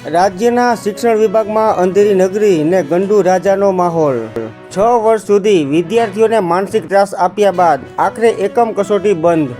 રાજ્યના શિક્ષણ વિભાગમાં અંધેરી નગરી ને ગંડુ રાજાનો માહોલ। 6 વર્ષ સુધી વિદ્યાર્થીઓને માનસિક ત્રાસ આપ્યા બાદ આખરે એકમ કસોટી બંધ।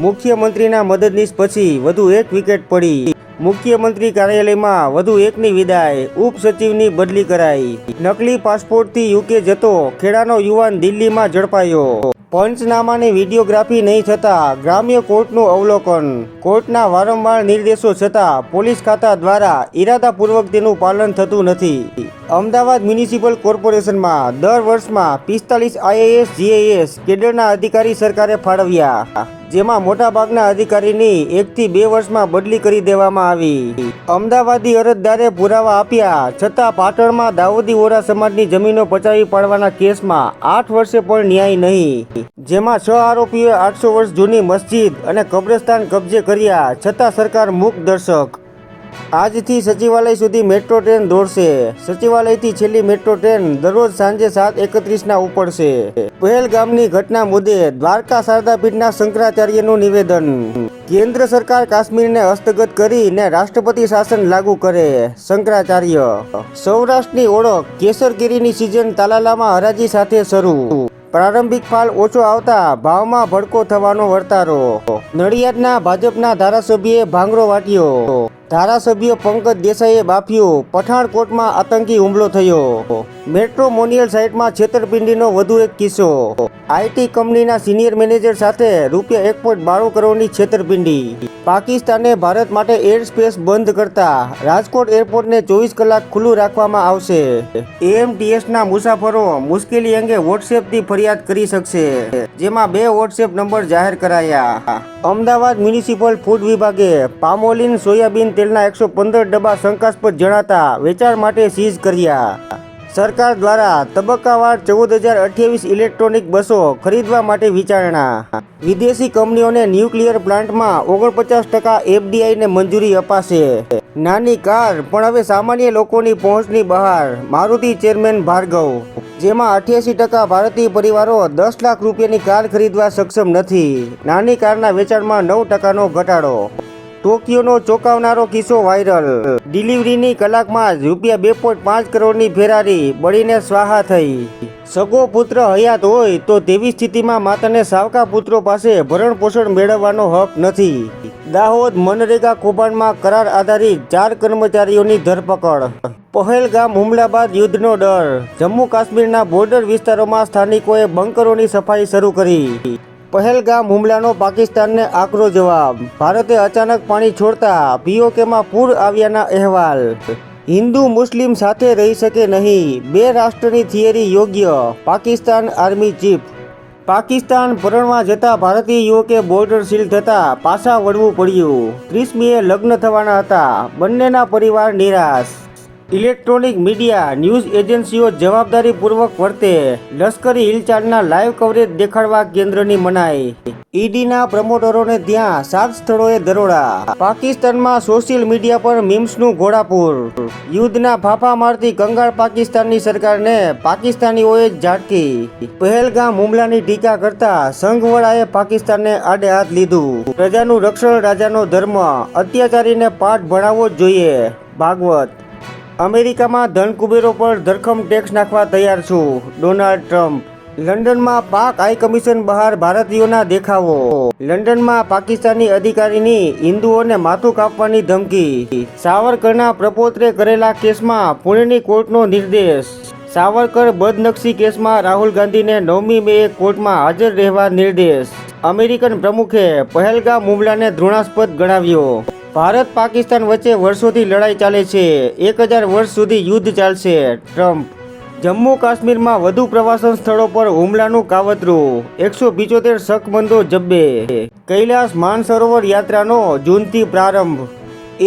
મુખ્યમંત્રીના મદદનીશ પછી વધુ એક વિકેટ પડી। મુખ્યમંત્રી કાર્યાલયમાં વધુ એકની વિદાય। ઉપસચિવની બદલી કરાઈ। નકલી પાસપોર્ટથી યુકે જતો ખેડાનો યુવાન દિલ્હીમાં ઝડપાયો। પંચનામાની વિડીયોગ્રાફી નહીં થતા ગ્રામ્ય કોર્ટનું અવલોકન। કોર્ટના વારંવાર નિર્દેશો છતાં પોલીસ ખાતા દ્વારા ઇરાદાપૂર્વક તેનું પાલન થતું નથી। અમદાવાદ મ્યુનિસિપલ કોર્પોરેશનમાં દર વર્ષમાં 45 આઈએએસ જીએએસ કેડરના અધિકારી સરકારે ફાળવ્યા, જેમાં મોટાભાગના અધિકારીની 1 થી 2 વર્ષમાં બદલી કરી દેવામાં આવી। અમદાવાદી અરજદારે પુરાવા આપ્યા છતાં પાટણમાં દાઉદી વોરા સમાજની જમીનો પચાવી પાડવાના કેસમાં 8 વર્ષે પણ ન્યાય નહીં, જેમાં 6 આરોપીઓએ 800 વર્ષ જૂની મસ્જિદ અને કબ્રસ્તાન કબજે કર્યા છતાં સરકાર મૂક દર્શક। આજથી સચિવાલય સુધી મેટ્રો ટ્રેન દોડશે। સચિવાલયથી છેલ્લી મેટ્રો ટ્રેન દરરોજ સાંજે 7:31 ઉપડશે। પહેલગામની ઘટના મુદ્દે દ્વારકા શારદા પીઠના શંકરાચાર્યનું નિવેદન। કેન્દ્ર સરકાર કાશ્મીરને હસ્તગત કરીને રાષ્ટ્રપતિ શાસન લાગુ કરે, શંકરાચાર્ય। સૌરાષ્ટ્રની ઓળખ કેસર કેરીની સિઝન તાલાલામાં હરાજી સાથે શરૂ। પ્રારંભિક ફાલ ઓછો આવતા ભાવમાં ભડકો થવાનો વર્તારો। નડિયાદના ભાજપના ધારાસભ્યએ ભાંગરો વાટ્યો। ધારાસભ્ય પંકજ દેસાઈએ બાફ્યું। પઠાણકોટમાં આતંકી હુમલો થયો। મેટ્રોમોનિયલ સાઇટમાં છેતરપિંડીનો વધુ એક કિસ્સો। આઈટી કંપનીના સિનિયર મેનેજર સાથે ₹1.92 કરોડની છેતરપિંડી। પાકિસ્તાને ભારત માટે એર સ્પેસ બંધ કરતા રાજકોટ એરપોર્ટને 24 કલાક ખુલ્લું રાખવામાં આવશે। એએમટીએસના મુસાફરો મુશ્કેલી અંગે વોટ્સએપથી ફરિયાદ કરી શકશે, જેમાં 2 વોટ્સએપ નંબર જાહેર કરાયા। અમદાવાદ મ્યુનિસિપલ ફૂડ વિભાગે પામોલીન સોયાબીન તેલના 115 ડબ્બા શંકાસ્પદ જણાતા વેચાણ માટે સીઝ કર્યા। સરકાર દ્વારા તબક્કાવાર 14,028 ઇલેક્ટ્રોનિક બસો ખરીદવા માટે વિચારણા। વિદેશી કંપનીઓને ન્યુક્લિયર પ્લાન્ટમાં 49% એફડીઆઈને મંજૂરી અપાશે। નાની કાર પણ હવે સામાન્ય લોકોની પહોંચની બહાર, મારુતિ ચેરમેન ભાર્ગવ। જેમાં 88% ભારતીય પરિવારો 10 લાખ રૂપિયાની કાર ખરીદવા સક્ષમ નથી। નાની કારના વેચાણમાં 9%નો ઘટાડો। ટોક્યોનો ચોંકાવનારો કિસ્સો વાયરલ। ડિલિવરીની કલાકમાં જ ₹2.5 કરોડની ફેરારી બળીને સ્વાહા થઈ। સગો પુત્ર હયાત હોય તો તેવી સ્થિતિમાં માતાને સાવકા પુત્રો પાસે ભરણ પોષણ મેળવવાનો હક નથી। દાહોદ મનરેગા કૌભાંડમાં કરાર આધારિત 4 કર્મચારીઓની ધરપકડ। પહેલગામ હુમલા બાદ યુદ્ધનો ડર। જમ્મુ કાશ્મીરના બોર્ડર વિસ્તારોમાં સ્થાનિકોએ બંકરોની સફાઈ શરૂ કરી। પહેલગામ હુમલાનો પાકિસ્તાનને આકરો જવાબ। ભારતે અચાનક પાણી છોડતા પીઓકેમાં પૂર આવ્યાના અહેવાલ। હિન્દુ મુસ્લિમ સાથે રહી શકે નહીં, 2 રાષ્ટ્રની થિયરી યોગ્ય, પાકિસ્તાન આર્મી ચીફ। પાકિસ્તાન પરણવા જતા ભારતીય યુવકે બોર્ડર સીલ થતા પાછા વળવું પડ્યું। 30મીએ લગ્ન થવાના હતા, બંનેના પરિવાર નિરાશ। ઇલેક્ટ્રોનિક મીડિયા ન્યૂઝ એજન્સીઓ જવાબદારીપૂર્વક વર્તે, લશ્કરી હિલચાલના લાઈવ કવરેજ દેખાડવા કેન્દ્રની મનાઈ। ઈડીના પ્રમોટરોને ત્યાં 7 સ્થળોએ દરોડા। પાકિસ્તાનમાં સોશિયલ મીડિયા પર મીમ્સનું ઘોડાપૂર। યુદ્ધના ફાફા મારતી કંગાળ પાકિસ્તાનની સરકારને પાકિસ્તાનીઓએ જ ઝાટકી। પહેલગામ હુમલાની ટીકા કરતા સંઘવડાએ પાકિસ્તાનને આડે હાથ લીધું। પ્રજાનું રક્ષણ રાજાનો ધર્મ, અત્યાચારીને પાઠ ભણાવવો જ જોઈએ, ભાગવત। અમેરિકામાં ધનકુબેરો પર ધરખમ ટેક્સ નાખવા તૈયાર છું, ડોનાલ્ડ ટ્રમ્પ। લંડનમાં પાક હાઈ કમિશન બહાર ભારતીયોના દેખાવો। લંડનમાં પાકિસ્તાની અધિકારીની હિન્દુઓને માથું કાપવાની ધમકી। સાવરકરના પ્રપોત્રે કરેલા કેસમાં પુણેની કોર્ટનો નિર્દેશ। સાવરકર બદનક્ષી કેસમાં રાહુલ ગાંધીને 9મી મેએ કોર્ટમાં હાજર રહેવા નિર્દેશ। અમેરિકન પ્રમુખે પહેલગામ હુમલાને ઘૃણાસ્પદ ગણાવ્યો। ભારત પાકિસ્તાન વચ્ચે વર્ષોથી લડાઈ ચાલે છે, 1000 વર્ષ સુધી યુદ્ધ ચાલશે, ટ્રમ્પ। જમ્મુ કાશ્મીરમાં વધુ પ્રવાસન સ્થળો પર હુમલાનું કાવતરું, 175 શકમંદો જબ્બે। કૈલાસ માનસરોવર યાત્રાનો જૂનથી પ્રારંભ।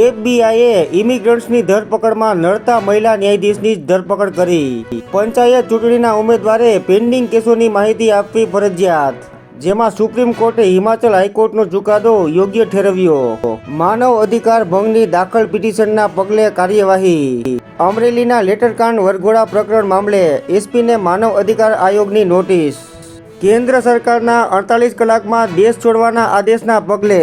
એફબીઆઈએ ઇમિગ્રન્ટ્સની ધરપકડમાં નડતા મહિલા ન્યાયાધીશની જ ધરપકડ કરી। પંચાયત ચૂંટણીના ઉમેદવારે પેન્ડિંગ કેસોની માહિતી આપવી ફરજિયાત, જેમાં સુપ્રીમ કોર્ટે હિમાચલ હાઈકોર્ટનો ચુકાદો યોગ્ય ઠેરવ્યો। માનવ અધિકાર ભંગની દાખલ પિટિશનના પગલે કાર્યવાહી। અમરેલીના લેટરકાંડ વરઘોડા પ્રકરણ મામલે એસપીને માનવ અધિકાર આયોગની નોટિસ। કેન્દ્ર સરકારના 48 કલાકમાં દેશ છોડવાના આદેશના પગલે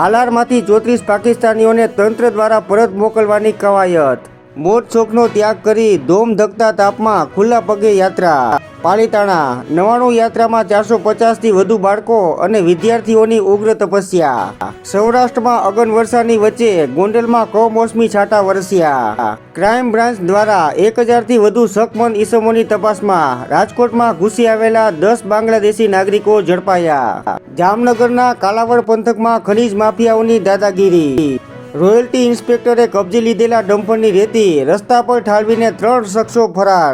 આલારમાંથી 34 પાકિસ્તાનીઓને તંત્ર દ્વારા પરત મોકલવાની કવાયત. મોજ શોખનો ત્યાગ કરી ધોમધકતા તાપમાં ખુલ્લા પગે યાત્રા. પાલીતાણા 99 યાત્રામાં 450થી વધુ બાળકો અને વિદ્યાર્થીઓની ઉગ્ર તપસ્યા. સૌરાષ્ટ્રમાં અગનવર્ષાની વચ્ચે ગોંડલમાં કમોસમી છાંટા વરસ્યા. ક્રાઇમ બ્રાન્ચ દ્વારા 1000થી વધુ શકમંદ ઈસમોની તપાસમાં રાજકોટમાં ઘૂસી આવેલા 10 બાંગ્લાદેશી નાગરિકો ઝડપાયા. જામનગરના કાલાવડ પંથકમાં ખનીજ માફિયાઓની દાદાગીરી. રોયલ્ટી ઇન્સ્પેક્ટરે કબજે લીધેલા ડમ્પરની રેતી રસ્તા પર ઠાલવીને 3 શખ્સો ફરાર.